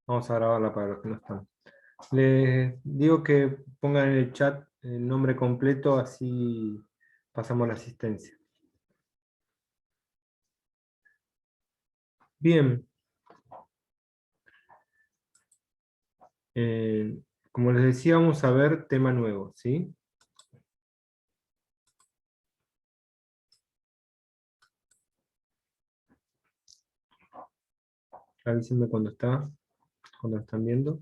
Vamos a grabarla para los que no están. Les digo que pongan en el chat el nombre completo, así pasamos la asistencia. Bien. Como les decía, vamos a ver tema nuevo, ¿sí? Avísenme cuando cuando están viendo.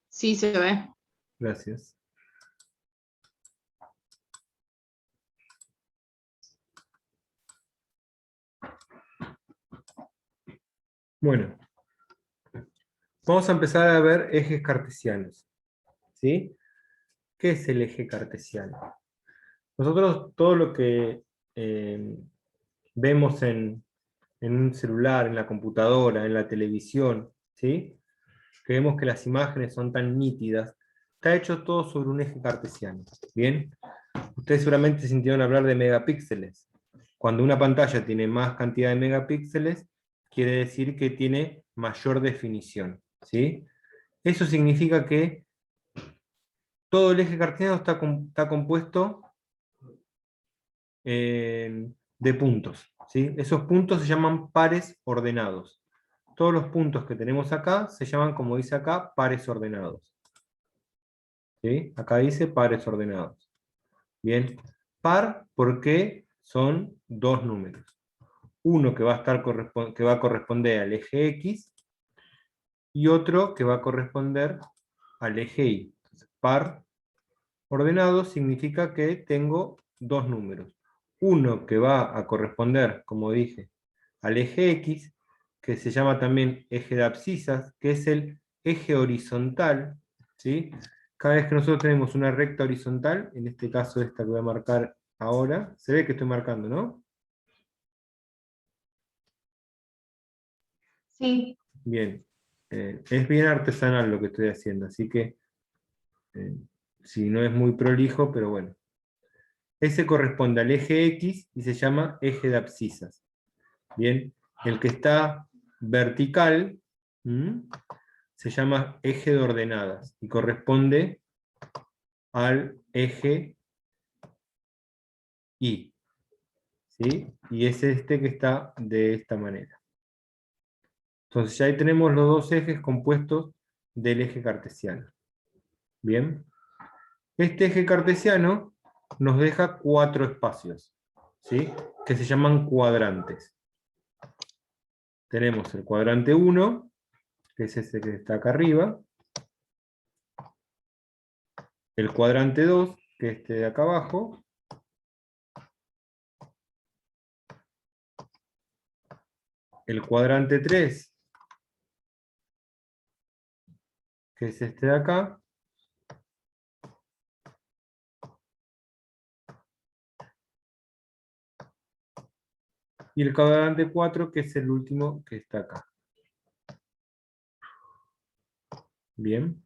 Sí, se ve. Gracias. Bueno, vamos a empezar a ver ejes cartesianos, ¿sí? ¿Qué es el eje cartesiano? Nosotros todo lo que vemos en un celular, en la computadora, en la televisión, ¿sí? Que vemos que las imágenes son tan nítidas, está hecho todo sobre un eje cartesiano, ¿bien? Ustedes seguramente sintieron hablar de megapíxeles. Cuando una pantalla tiene más cantidad de megapíxeles, quiere decir que tiene mayor definición, ¿sí? Eso significa que todo el eje cartesiano está compuesto de puntos, ¿sí? Esos puntos se llaman pares ordenados. Todos los puntos que tenemos acá se llaman, como dice acá, pares ordenados. ¿Sí? Acá dice pares ordenados. Bien, par porque son dos números. Uno que va a corresponder al eje X y otro que va a corresponder al eje Y. Entonces, par ordenado significa que tengo dos números. Uno que va a corresponder, como dije, al eje X, que se llama también eje de abscisas, que es el eje horizontal, ¿sí? Cada vez que nosotros tenemos una recta horizontal, en este caso esta que voy a marcar ahora, se ve que estoy marcando, ¿no? Sí. Bien, es bien artesanal lo que estoy haciendo, así que eh, si no es muy prolijo, pero bueno. Ese corresponde al eje X y se llama eje de abscisas. Bien, el que está vertical se llama eje de ordenadas y corresponde al eje Y. ¿Sí? Y es este que está de esta manera. Entonces ya ahí tenemos los dos ejes compuestos del eje cartesiano. Bien. Este eje cartesiano nos deja cuatro espacios, ¿sí? Que se llaman cuadrantes. Tenemos el cuadrante 1, que es ese que está acá arriba. El cuadrante 2, que es este de acá abajo. El cuadrante 3, que es este de acá. Y el cuadrante 4, que es el último que está acá. Bien.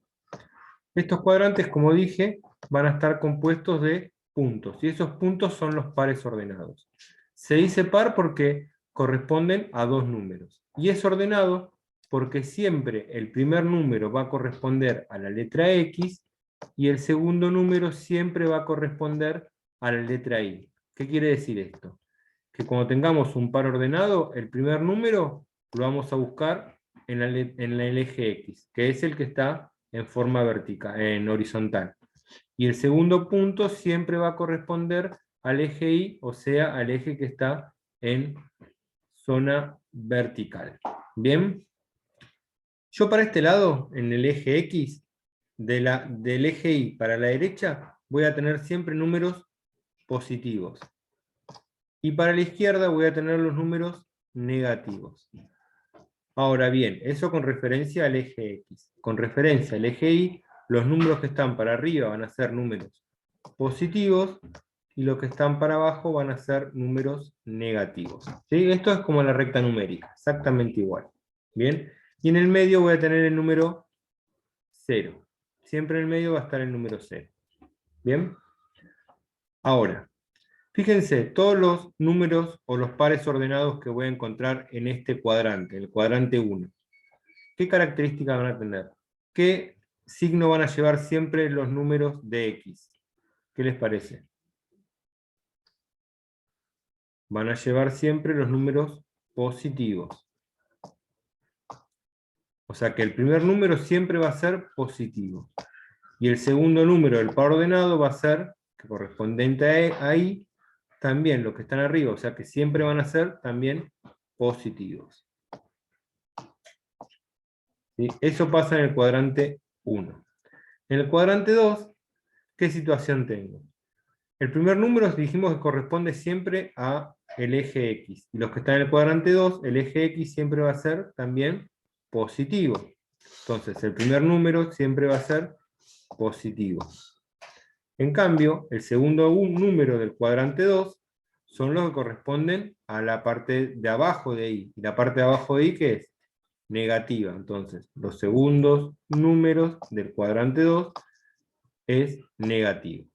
Estos cuadrantes, como dije, van a estar compuestos de puntos, y esos puntos son los pares ordenados. Se dice par porque corresponden a dos números, y es ordenado porque siempre el primer número va a corresponder a la letra X, y el segundo número siempre va a corresponder a la letra Y. ¿Qué quiere decir esto? Que cuando tengamos un par ordenado, el primer número lo vamos a buscar en el eje X, que es el que está en forma vertical, en horizontal. Y el segundo punto siempre va a corresponder al eje Y, o sea, al eje que está en zona vertical. ¿Bien? Yo para este lado, en el eje X, del eje Y para la derecha, voy a tener siempre números positivos. Y para la izquierda voy a tener los números negativos. Ahora bien, eso con referencia al eje X. Con referencia al eje Y, los números que están para arriba van a ser números positivos y los que están para abajo van a ser números negativos. ¿Sí? Esto es como la recta numérica, exactamente igual. ¿Bien? Y en el medio voy a tener el número 0. Siempre en el medio va a estar el número 0. ¿Bien? Ahora, Fíjense, todos los números o los pares ordenados que voy a encontrar en este cuadrante, el cuadrante 1, ¿qué características van a tener? ¿Qué signo van a llevar siempre los números de X? ¿Qué les parece? Van a llevar siempre los números positivos. O sea que el primer número siempre va a ser positivo. Y el segundo número del par ordenado va a ser, correspondiente a I, también los que están arriba, o sea que siempre van a ser también positivos. ¿Sí? Eso pasa en el cuadrante 1. En el cuadrante 2, ¿qué situación tengo? El primer número dijimos que corresponde siempre a el eje X. Y los que están en el cuadrante 2, el eje X siempre va a ser también positivo. Entonces, el primer número siempre va a ser positivo. En cambio, el segundo número del cuadrante 2 son los que corresponden a la parte de abajo de I. ¿Y la parte de abajo de I qué es? Negativa. Entonces, los segundos números del cuadrante 2 es negativo.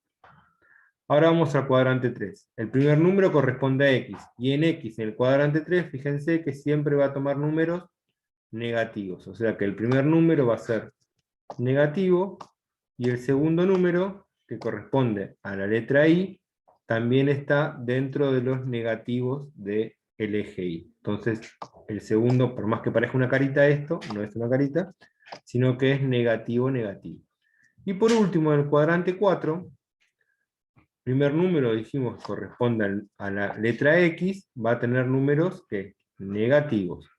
Ahora vamos al cuadrante 3. El primer número corresponde a X. Y en X, en el cuadrante 3, fíjense que siempre va a tomar números negativos. O sea que el primer número va a ser negativo, y el segundo número, que corresponde a la letra I, también está dentro de los negativos del eje Y. Entonces, el segundo, por más que parezca una carita esto, no es una carita, sino que es negativo, negativo. Y por último, en el cuadrante 4, primer número, dijimos, corresponde a la letra X, va a tener números que negativos.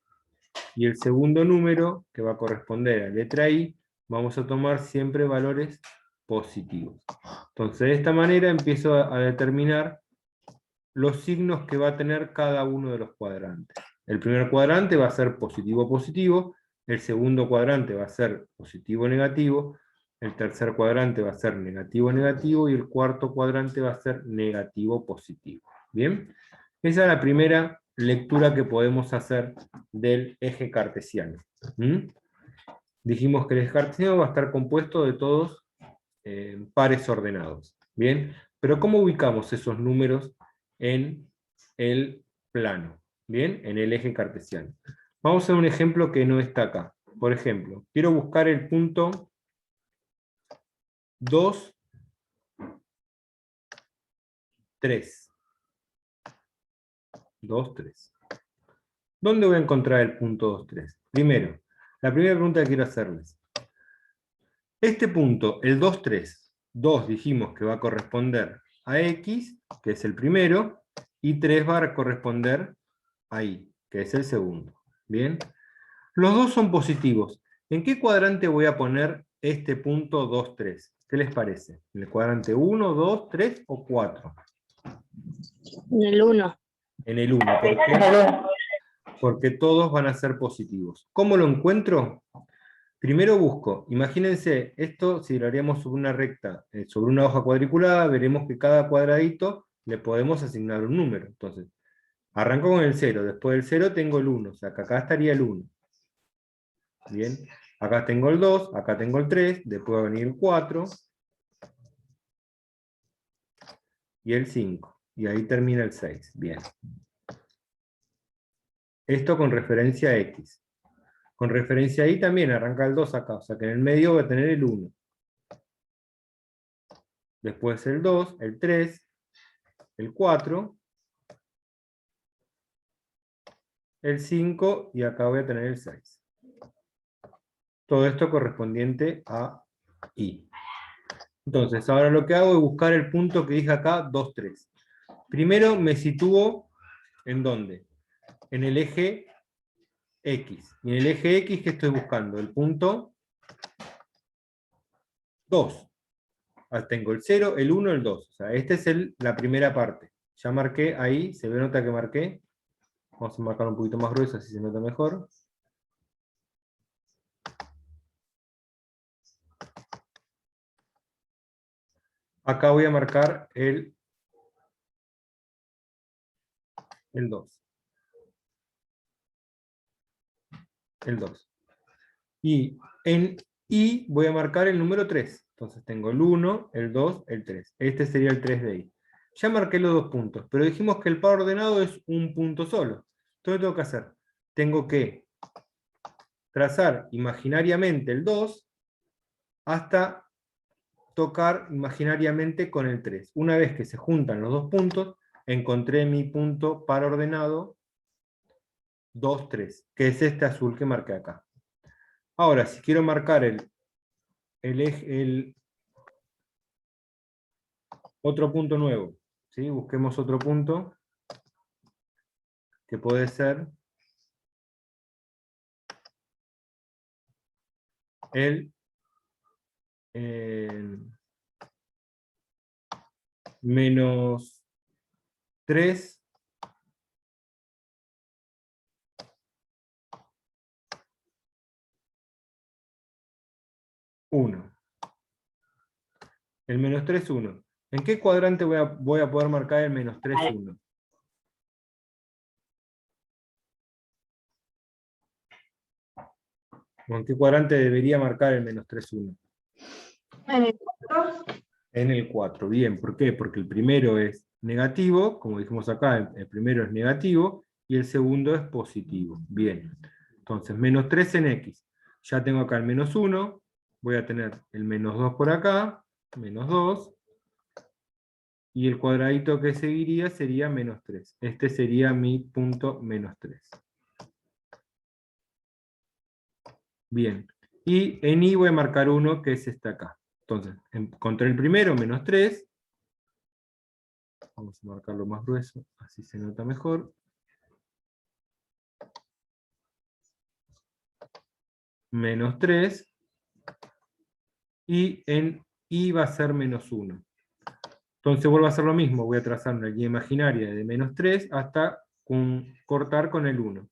Y el segundo número, que va a corresponder a la letra I, vamos a tomar siempre valores positivos. Entonces, de esta manera empiezo a determinar los signos que va a tener cada uno de los cuadrantes. El primer cuadrante va a ser positivo-positivo, el segundo cuadrante va a ser positivo-negativo, el tercer cuadrante va a ser negativo-negativo, y el cuarto cuadrante va a ser negativo-positivo. ¿Bien? Esa es la primera lectura que podemos hacer del eje cartesiano. Dijimos que el eje cartesiano va a estar compuesto de todos pares ordenados. ¿Bien? Pero ¿cómo ubicamos esos números en el plano? ¿Bien? En el eje cartesiano. Vamos a hacer un ejemplo que no está acá. Por ejemplo, quiero buscar el punto 2, 3. 2, 3. ¿Dónde voy a encontrar el punto 2, 3? Primero, la primera pregunta que quiero hacerles. Este punto, el 2, 3, 2 dijimos que va a corresponder a X, que es el primero, y 3 va a corresponder a Y, que es el segundo. ¿Bien? Los dos son positivos. ¿En qué cuadrante voy a poner este punto 2, 3? ¿Qué les parece? ¿En el cuadrante 1, 2, 3 o 4? En el 1. En el 1. ¿Por qué? Porque todos van a ser positivos. ¿Cómo lo encuentro? Primero busco, imagínense, esto si lo haríamos sobre una recta, sobre una hoja cuadriculada, veremos que cada cuadradito le podemos asignar un número. Entonces, arranco con el 0, después del 0 tengo el 1, o sea que acá estaría el 1. Bien, acá tengo el 2, acá tengo el 3, después va a venir el 4, y el 5, y ahí termina el 6. Bien. Esto con referencia a X. Con referencia a Y también arranca el 2 acá, o sea que en el medio va a tener el 1. Después el 2, el 3, el 4, el 5, y acá voy a tener el 6. Todo esto correspondiente a Y. Entonces, ahora lo que hago es buscar el punto que dije acá, 2, 3. Primero me sitúo, ¿en dónde? En el eje X. Y en el eje X, ¿qué estoy buscando? El punto 2. Tengo el 0, el 1, el 2. O sea, esta es la primera parte. Ya marqué ahí, se ve nota que marqué. Vamos a marcar un poquito más grueso, así se nota mejor. Acá voy a marcar el 2. El 2. Y en Y voy a marcar el número 3. Entonces tengo el 1, el 2, el 3. Este sería el 3 de I. Ya marqué los 2 puntos, pero dijimos que el par ordenado es un punto solo. Entonces, ¿qué tengo que hacer? Tengo que trazar imaginariamente el 2 hasta tocar imaginariamente con el 3. Una vez que se juntan los 2 puntos, encontré mi punto par ordenado 2, 3, que es este azul que marqué acá. Ahora, si quiero marcar el otro punto nuevo, ¿sí? Busquemos otro punto, que puede ser el menos 3, 1. El menos 3, 1. ¿En qué cuadrante voy a poder marcar el menos 3, 1? ¿O en qué cuadrante debería marcar el menos 3, 1? En el 4. En el 4. Bien, ¿por qué? Porque el primero es negativo, como dijimos acá, el primero es negativo, y el segundo es positivo. Bien. Entonces, menos 3 en x. Ya tengo acá el menos 1, voy a tener el menos 2 por acá, menos 2, y el cuadradito que seguiría sería menos 3. Este sería mi punto menos 3. Bien. Y en i voy a marcar 1, que es este acá. Entonces, encontré el primero, menos 3. Vamos a marcarlo más grueso, así se nota mejor. Menos 3. Y en i va a ser menos 1. Entonces vuelvo a hacer lo mismo, voy a trazar una línea imaginaria de menos 3 hasta cortar con el 1.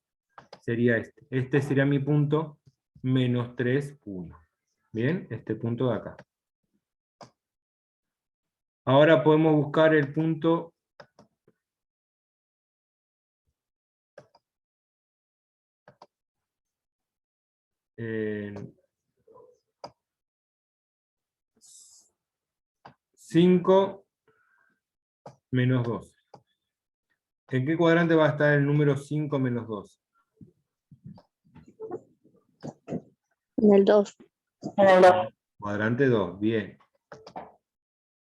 Sería este. Este sería mi punto menos 3, 1. Bien, este punto de acá. Ahora podemos buscar el punto eh, 5 menos 2. ¿En qué cuadrante va a estar el número 5 menos 2? En el 2. En el 2. Cuadrante 2, bien.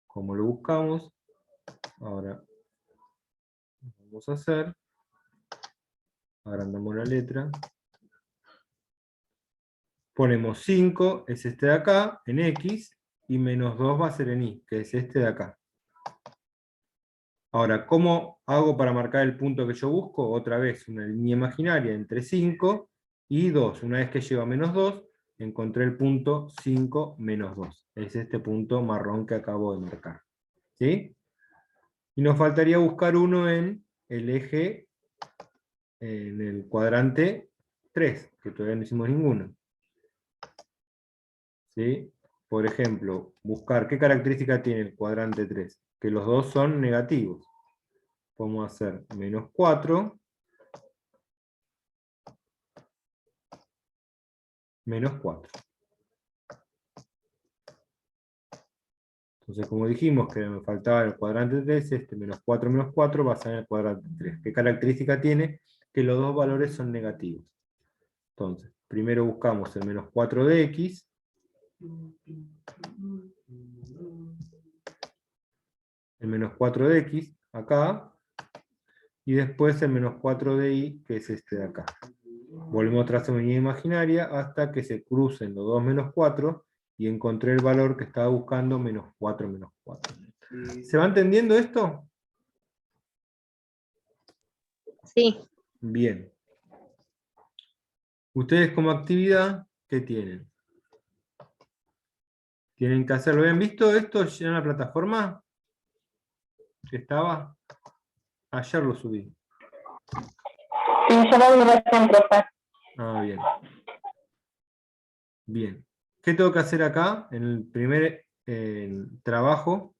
¿Cómo lo buscamos? Ahora vamos a hacer. Agrandamos la letra. Ponemos 5, es este de acá, en x, y menos 2 va a ser en y, que es este de acá. Ahora, ¿cómo hago para marcar el punto que yo busco? Otra vez, una línea imaginaria entre 5 y 2. Una vez que llego a menos 2, encontré el punto 5 menos 2. Es este punto marrón que acabo de marcar. ¿Sí? Y nos faltaría buscar uno en el eje, en el cuadrante 3, que todavía no hicimos ninguno. ¿Sí? Por ejemplo, buscar qué característica tiene el cuadrante 3. Que los dos son negativos. Podemos hacer menos 4, menos 4. Entonces, como dijimos que me faltaba el cuadrante 3, este menos 4 va a ser en el cuadrante 3. ¿Qué característica tiene? Que los dos valores son negativos. Entonces, primero buscamos el menos 4 de x. El menos 4 de x, acá. Y después el menos 4 de y, que es este de acá. Volvemos a trazar una línea imaginaria hasta que se crucen los dos menos 4 y encontré el valor que estaba buscando, menos 4 menos 4. ¿Se va entendiendo esto? Sí. Bien. Ustedes como actividad, ¿qué tienen? Tienen que hacerlo. ¿Habían visto esto ya en la plataforma? ¿Que estaba? Ayer lo subí. Y yo lo vi recién, profe. Ah, bien. Bien. ¿Qué tengo que hacer acá? En el primer trabajo,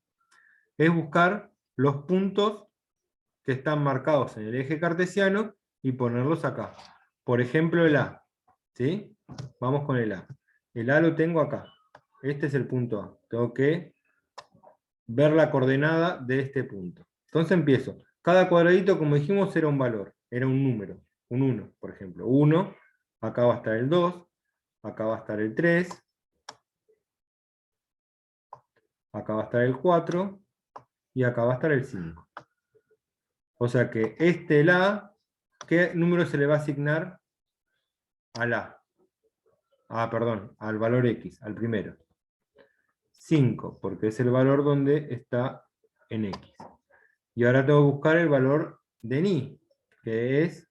es buscar los puntos que están marcados en el eje cartesiano y ponerlos acá. Por ejemplo, el A. ¿Sí? Vamos con el A. El A lo tengo acá. Este es el punto A. Tengo que ver la coordenada de este punto. Entonces empiezo. Cada cuadradito, como dijimos, era un valor, era un número, un 1, por ejemplo. 1, acá va a estar el 2, acá va a estar el 3, acá va a estar el 4, y acá va a estar el 5. O sea que el A, ¿qué número se le va a asignar al A? Ah, perdón, al valor X, al primero. 5, porque es el valor donde está en X. Y ahora tengo que buscar el valor de ni, que es,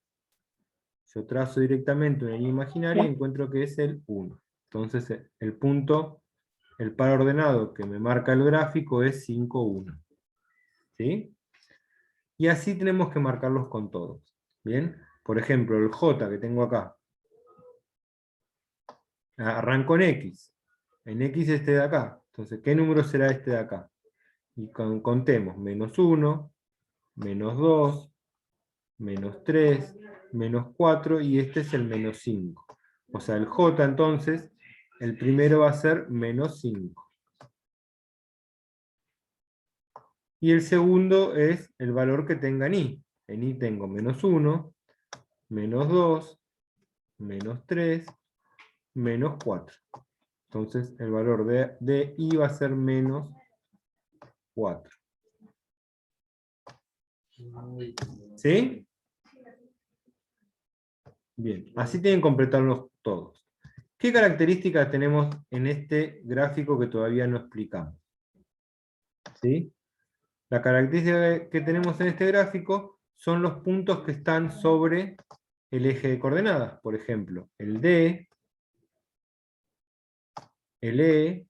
yo trazo directamente una línea imaginaria y encuentro que es el 1. Entonces el punto, el par ordenado que me marca el gráfico es 5, 1. ¿Sí? Y así tenemos que marcarlos con todos. ¿Bien? Por ejemplo, el J que tengo acá, arranco en X. En X este de acá. Entonces, ¿qué número será este de acá? Y contemos, menos 1, menos 2, menos 3, menos 4, y este es el menos 5. O sea, el J entonces, el primero va a ser menos 5. Y el segundo es el valor que tenga en I. En I tengo menos 1, menos 2, menos 3, menos 4. Entonces el valor de I va a ser menos 4. ¿Sí? Bien, así tienen que completarlos todos. ¿Qué características tenemos en este gráfico que todavía no explicamos? ¿Sí? La característica que tenemos en este gráfico son los puntos que están sobre el eje de coordenadas. Por ejemplo, el D, el E,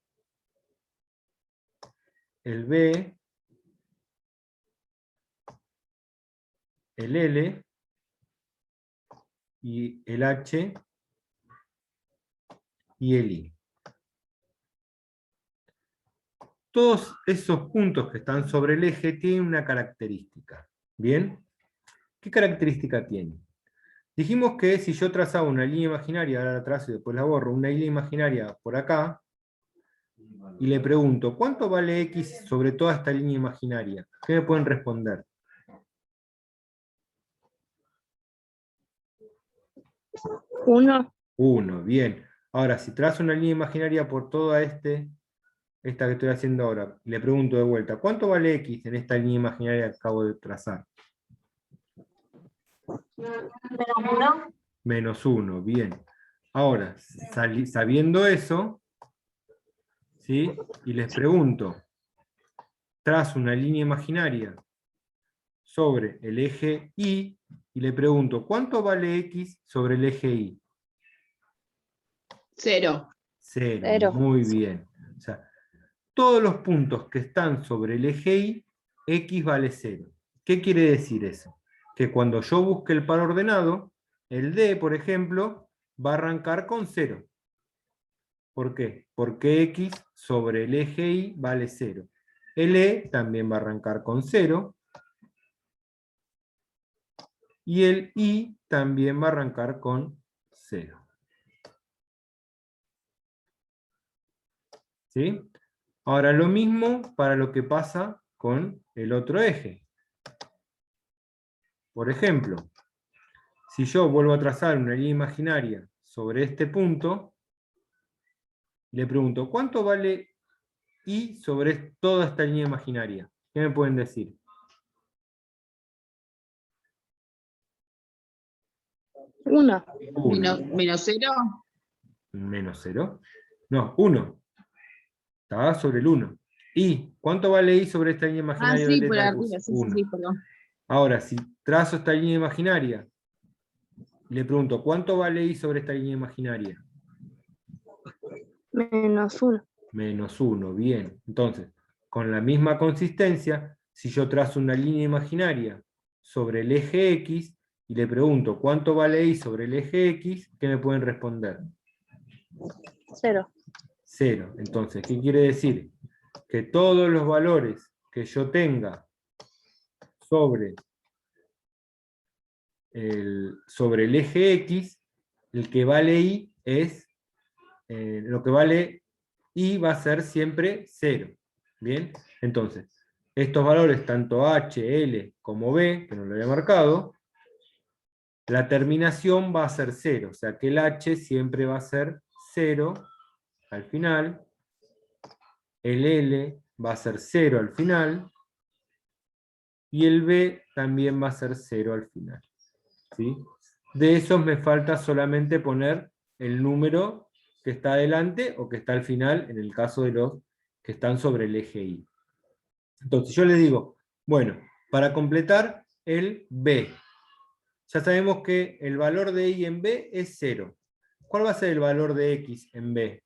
el B, el L, y el H, y el I. Todos esos puntos que están sobre el eje tienen una característica. ¿Bien? ¿Qué característica tienen? Dijimos que si yo trazaba una línea imaginaria, ahora la trazo y después la borro, una línea imaginaria por acá, y le pregunto, ¿cuánto vale X sobre toda esta línea imaginaria? ¿Qué me pueden responder? 1. 1, bien. Ahora, si trazo una línea imaginaria por toda esta que estoy haciendo ahora, y le pregunto de vuelta, ¿cuánto vale X en esta línea imaginaria que acabo de trazar? Menos 1, bien. Ahora, sabiendo eso, ¿sí? Y les pregunto, trazo una línea imaginaria sobre el eje Y, y le pregunto, ¿cuánto vale X sobre el eje Y? 0. 0, 0. muy bien. O sea, todos los puntos que están sobre el eje Y, X vale 0. ¿Qué quiere decir eso? Que cuando yo busque el par ordenado, el D, por ejemplo, va a arrancar con 0. ¿Por qué? Porque X sobre el eje Y vale 0. El E también va a arrancar con 0. Y el I también va a arrancar con 0. ¿Sí? Ahora lo mismo para lo que pasa con el otro eje. Por ejemplo, si yo vuelvo a trazar una línea imaginaria sobre este punto, le pregunto, ¿cuánto vale I sobre toda esta línea imaginaria? ¿Qué me pueden decir? 1. 1. Menos 0. Menos 0. No, 1. Estaba sobre el 1. ¿Y cuánto vale I sobre esta línea Ah, imaginaria sí, del por eta? arriba, sí, 1. perdón. Ahora, si trazo esta línea imaginaria, le pregunto, ¿cuánto vale I sobre esta línea imaginaria? Menos 1. Menos 1, bien. Entonces, con la misma consistencia, si yo trazo una línea imaginaria sobre el eje X, y le pregunto, ¿cuánto vale I sobre el eje X? ¿Qué me pueden responder? 0. 0. Entonces, ¿qué quiere decir? Que todos los valores que yo tenga sobre el eje X, el que vale I es, lo que vale I va a ser siempre 0. Bien, entonces, estos valores, tanto H, L como B, que no lo había marcado, la terminación va a ser 0, o sea que el H siempre va a ser 0 al final, el L va a ser 0 al final, y el B también va a ser 0 al final. ¿Sí? De esos me falta solamente poner el número que está adelante o que está al final, en el caso de los que están sobre el eje Y. Entonces yo le digo, bueno, para completar el B, ya sabemos que el valor de Y en B es 0. ¿Cuál va a ser el valor de X en B?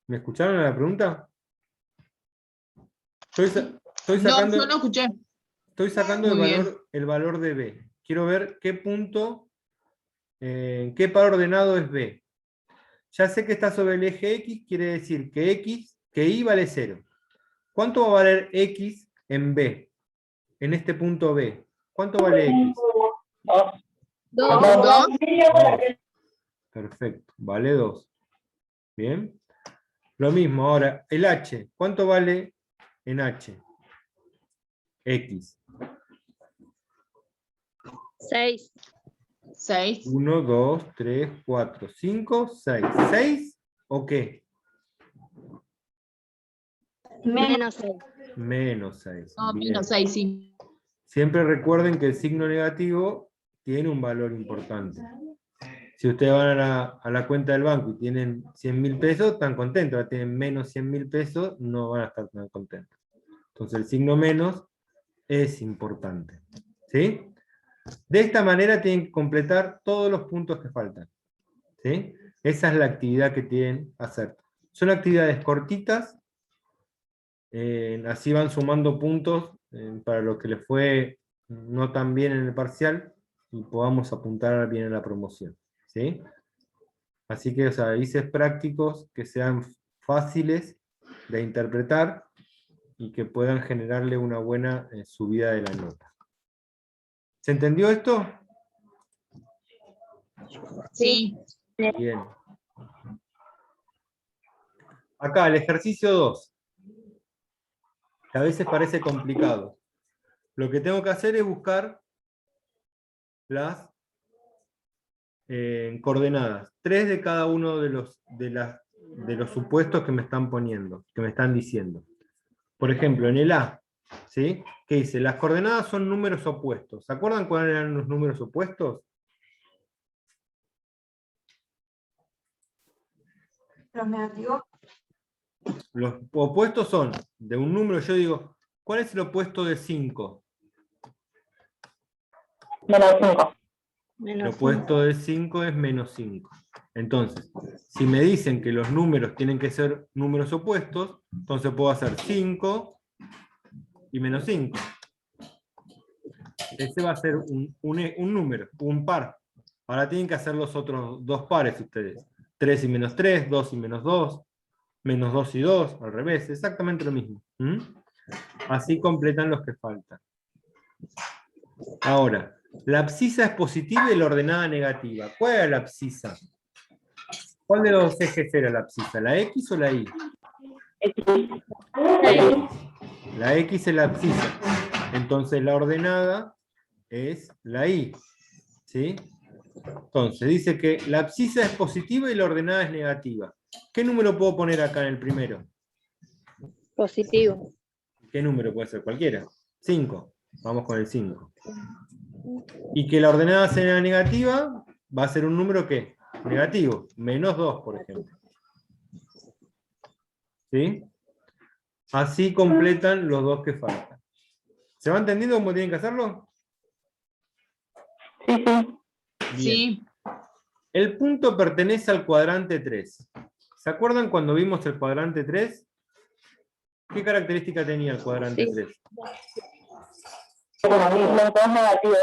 ¿Me escucharon la pregunta? Estoy sacando, No, yo no escuché. estoy sacando Muy bien. el valor de B. Quiero ver qué punto, qué par ordenado es B. Ya sé que está sobre el eje X, quiere decir que Y vale 0. ¿Cuánto va a valer X en B? En este punto B. ¿Cuánto vale X? 2. 2. Perfecto, vale 2. Bien. Lo mismo, ahora, el H. ¿Cuánto vale en H? X. 6. 6. 1, 2, 3, 4, 5, 6. ¿6 o qué? Menos 6. Menos 6. No, Bien. menos 6, sí. Siempre recuerden que el signo negativo tiene un valor importante. Si ustedes van a la cuenta del banco y tienen 100.000 pesos, están contentos. Tienen menos 100.000 pesos, no van a estar tan contentos. Entonces el signo menos es importante. ¿Sí? De esta manera tienen que completar todos los puntos que faltan. ¿Sí? Esa es la actividad que tienen que hacer. Son actividades cortitas, así van sumando puntos para lo que les fue no tan bien en el parcial y podamos apuntar bien en la promoción. ¿Sí? Así que, o sea, ejercicios prácticos que sean fáciles de interpretar y que puedan generarle una buena subida de la nota. ¿Se entendió esto? Sí. Bien. Acá, el ejercicio 2, que a veces parece complicado. Lo que tengo que hacer es buscar las coordenadas. 3 de cada uno de los supuestos que me están poniendo, que me están diciendo. Por ejemplo, en el A, ¿sí? ¿Qué dice? Las coordenadas son números opuestos. ¿Se acuerdan cuáles eran los números opuestos? Los negativos. Los opuestos son, de un número, yo digo, ¿cuál es el opuesto de 5? Menos 5. El Menos opuesto de 5 es menos 5. Entonces, si me dicen que los números tienen que ser números opuestos, entonces puedo hacer 5 y menos 5. Ese va a ser un número, un par. Ahora tienen que hacer los otros dos pares ustedes. 3 y menos 3, 2 y menos 2, menos 2 y 2, al revés, exactamente lo mismo. Así completan los que faltan. Ahora, la abscisa es positiva y la ordenada negativa. ¿Cuál era la abscisa? ¿Cuál de los ejes era la abscisa? ¿La X o la Y? La X. La X es la abscisa. Entonces la ordenada es la Y. ¿Sí? Entonces dice que la abscisa es positiva y la ordenada es negativa. ¿Qué número puedo poner acá en el primero? positivo. ¿Qué número puede ser? Cualquiera. 5. Vamos con el 5. Y que la ordenada sea negativa, va a ser un número ¿qué? Negativo. Menos 2, por ejemplo. ¿Sí? Así completan los dos que faltan. ¿Se va entendiendo cómo tienen que hacerlo? Sí, sí. Bien. Sí. El punto pertenece al cuadrante 3. ¿Se acuerdan cuando vimos el cuadrante 3? ¿Qué característica tenía el cuadrante Sí. 3? Los dos negativos.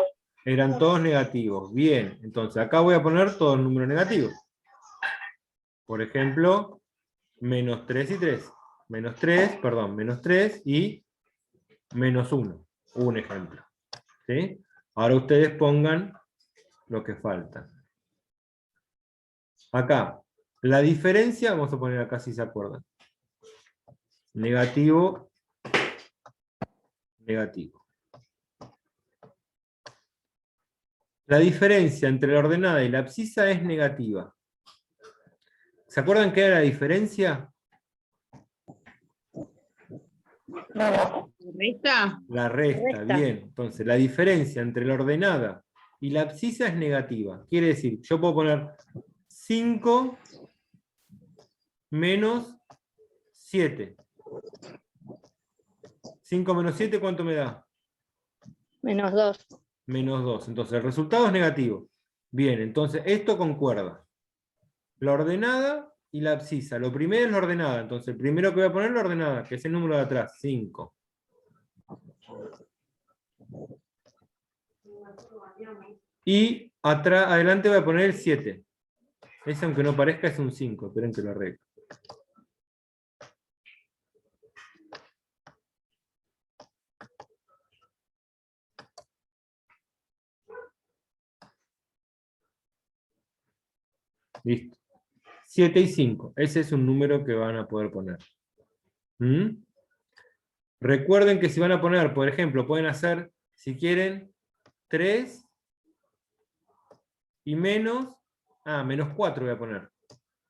Eran todos negativos. Bien, entonces acá voy a poner todos números negativos. Por ejemplo, menos 3 y 3. Menos 3 y menos 1. Un ejemplo. ¿Sí? Ahora ustedes pongan lo que falta. Acá, la diferencia, vamos a poner acá si se acuerdan. Negativo, negativo. La diferencia entre la ordenada y la abscisa es negativa. ¿Se acuerdan qué era la diferencia? ¿Resta? La resta, Resta. bien. Entonces, la diferencia entre la ordenada y la abscisa es negativa. Quiere decir, yo puedo poner 5 menos 7. 5 menos 7, ¿cuánto me da? Menos 2. Menos 2. Entonces, el resultado es negativo. Bien, entonces esto concuerda. La ordenada y la abscisa. Lo primero es la ordenada. Entonces, el primero que voy a poner es la ordenada, que es el número de atrás, 5. Y adelante voy a poner el 7. Ese, aunque no parezca, es un 5. Esperen que lo arreglo. Listo. 7 y 5. Ese es un número que van a poder poner. ¿Mm? Recuerden que si van a poner, por ejemplo, pueden hacer, si quieren, 3 y menos... menos 4 voy a poner.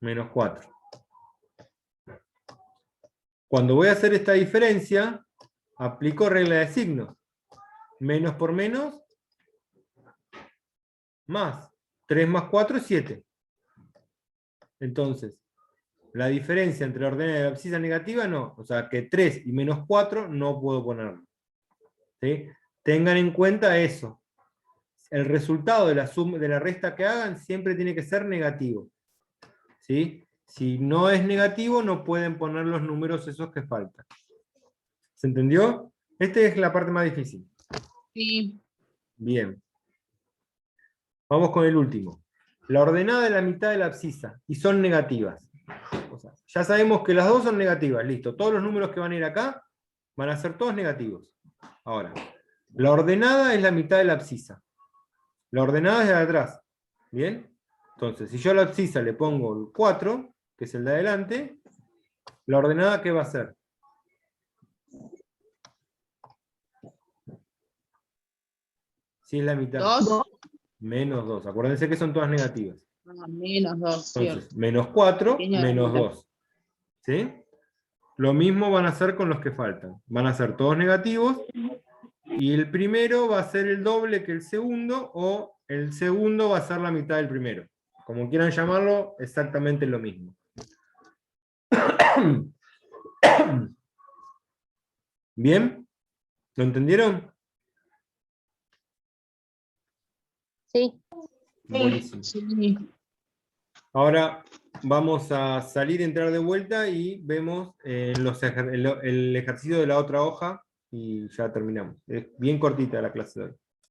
Menos 4. Cuando voy a hacer esta diferencia, aplico regla de signos. Menos por menos, más. 3 más 4 es 7. Entonces, la diferencia entre la ordenada y la abscisa negativa, no. O sea, que 3 y menos 4 no puedo ponerlo. ¿Sí? Tengan en cuenta eso. El resultado de la suma, de la resta que hagan siempre tiene que ser negativo. ¿Sí? Si no es negativo, no pueden poner los números esos que faltan. ¿Se entendió? Esta es la parte más difícil. Sí. Bien. Vamos con el último. La ordenada es la mitad de la abscisa y son negativas. O sea, ya sabemos que las dos son negativas. Listo. Todos los números que van a ir acá van a ser todos negativos. Ahora, la ordenada es la mitad de la abscisa. La ordenada es de atrás. ¿Bien? Entonces, si yo a la abscisa le pongo el 4, que es el de adelante, la ordenada, ¿qué va a ser? Si es la mitad. 2. Menos 2. Acuérdense que son todas negativas. Menos 2. Entonces, menos 4, Pequeño menos de 2. ¿Sí? Lo mismo van a hacer con los que faltan. Van a ser todos negativos. Y el primero va a ser el doble que el segundo, o el segundo va a ser la mitad del primero. Como quieran llamarlo, exactamente lo mismo. ¿Bien? ¿Lo entendieron? Sí. Buenísimo. Sí. Ahora vamos a salir, entrar de vuelta y vemos el ejercicio de la otra hoja y ya terminamos. Es bien cortita la clase de hoy.